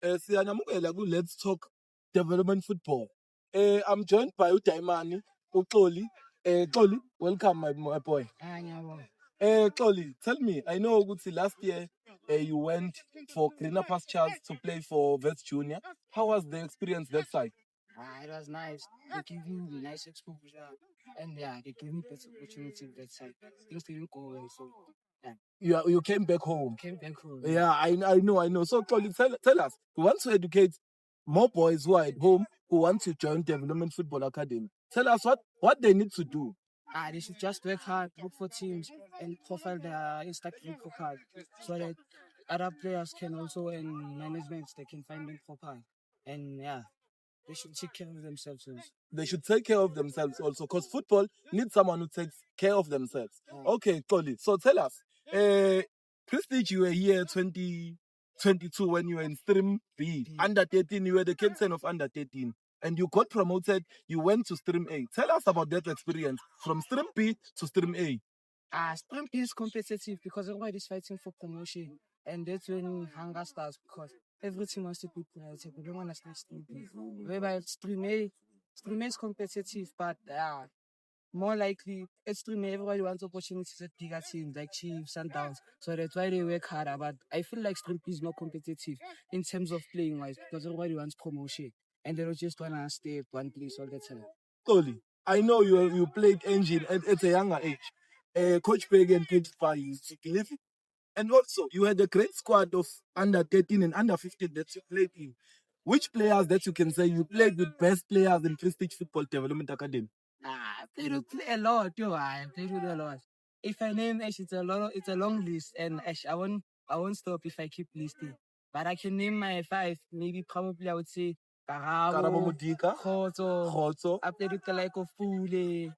Siyanamukela ku-Let's Talk Development Football. I'm joined by uDaimani, uXoli. Xoli, welcome my boy. Xoli, tell me, I know ukuthi last year you went for Greener Pastures to play for West Junior. How was the experience that side? It was nice. They give you nice exposure, and yeah, they give me better opportunity that side. Things didn't go well, so yeah. You came back home. Came back home. Yeah, I know. So Xoli, tell us, we want to educate more boys who are at home who want to join Development Football Academy. Tell us what they need to do. They should just work hard, look for teams, and profile their Instagram profile so that other players can also, and management, they can find them profile. And yeah, they should take care of themselves also. They should take care of themselves also, because football needs someone who takes care of themselves. Okay, Xoli. So tell us, Prestige, you were here 2022 when you were in Stream B. Under 13, you were the captain of Under 13. And you got promoted, you went to Stream A. Tell us about that experience from Stream B to Stream A. Stream B is competitive because everybody's fighting for promotion. And that's when hunger starts, because every team wants to be promoted. We don't want to stay Stream B. Whereby Stream A is competitive, but more likely, it's Stream A, everybody wants opportunities at bigger teams like Chiefs and Downs. So that's why they work harder. But I feel like Stream B is not competitive in terms of playing wise, because everybody wants promotion. And they don't just want to stay at one place all the time. Xoli, I know you played Engine at a younger age. Coach Pagan paid for you. And also, you had a great squad of under 13 and under 15 that you played in. Which players that you can say you played with best players in Prestige Football Development Academy? I played with a lot, I played with a lot. If I name Ash, it's a long list, and Ash, I won't stop if I keep listing. But I can name my 5. Maybe probably I would say Karabo Modika, Khotso. I played with the like of Pule,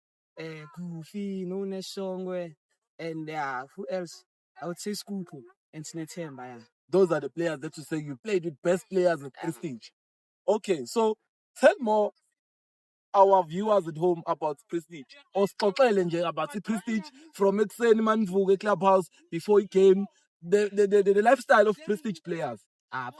Goofy, Nune Songwe, and who else? I would say Skuku and Snetemba. Yeah. Those are the players that you say you played with best players at Prestige. Okay, so tell more our viewers at home about Prestige. Or about the Prestige from Exen Manvuge Clubhouse before he came. The lifestyle of Prestige players.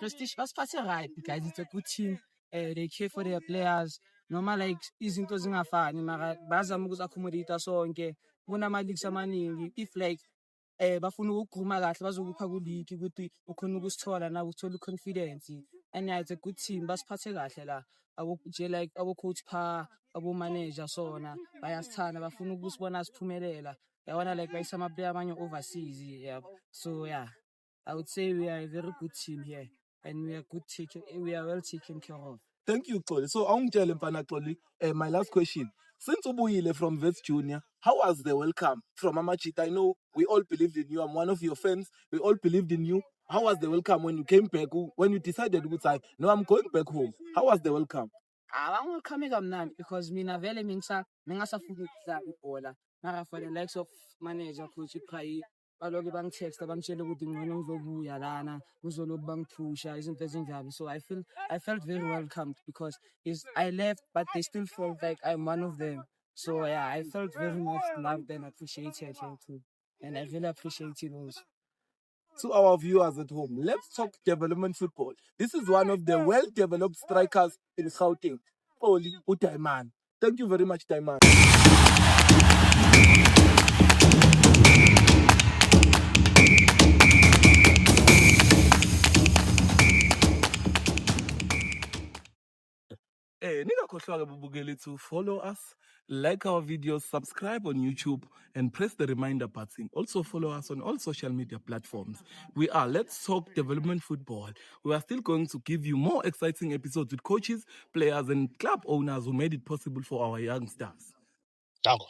Prestige was right, guys. It's a good team. They care for their players. Normal like izinto zingafani mara bazama ukuzaccommodate sonke. Kunama leagues amaningi. If like bafuna ukugruma kahle bazokupha ku league ukuthi ukhona ukusithola na uthola confidence. And yeah, it's a good team. Basiphathe kahle la. Like abo coach pa, abo manager sona bayasithanda bafuna ukusibona siphumelela. Yabona like bayisama player abanye overseas. Yeah. So yeah, I would say we are a very good team here, and we are well taken care of. Thank you, Xoli. So, Xoli, my last question. Since Ubuyile from West Junior, how was the welcome from Amachita? I know we all believed in you. I'm one of your fans. We all believed in you. How was the welcome when you came back? When you decided to say, no, I'm going back home. How was the welcome? I'm welcoming them because mina vele mingasafuna ukudlala mara for the likes of manager coach Iprayi baloke bangitexta bangitshela ukuthi ngcono ngizobuya lana kuzoloku bangiphusha izinto ezinjalo. So I felt very welcomed because I left but they still felt like I'm one of them. So yeah, I felt very much loved and appreciated too, and I really appreciate it also. To our viewers at home, let's talk development football. This is one of the well-developed strikers in Gauteng, Xoli uDaimani. Thank you very much, Daimani. To follow us, like our videos, subscribe on YouTube, and press the reminder button. Also follow us on all social media platforms. We are Let's Talk Development Football. We are still going to give you more exciting episodes with coaches, players, and club owners who made it possible for our youngsters. Dango.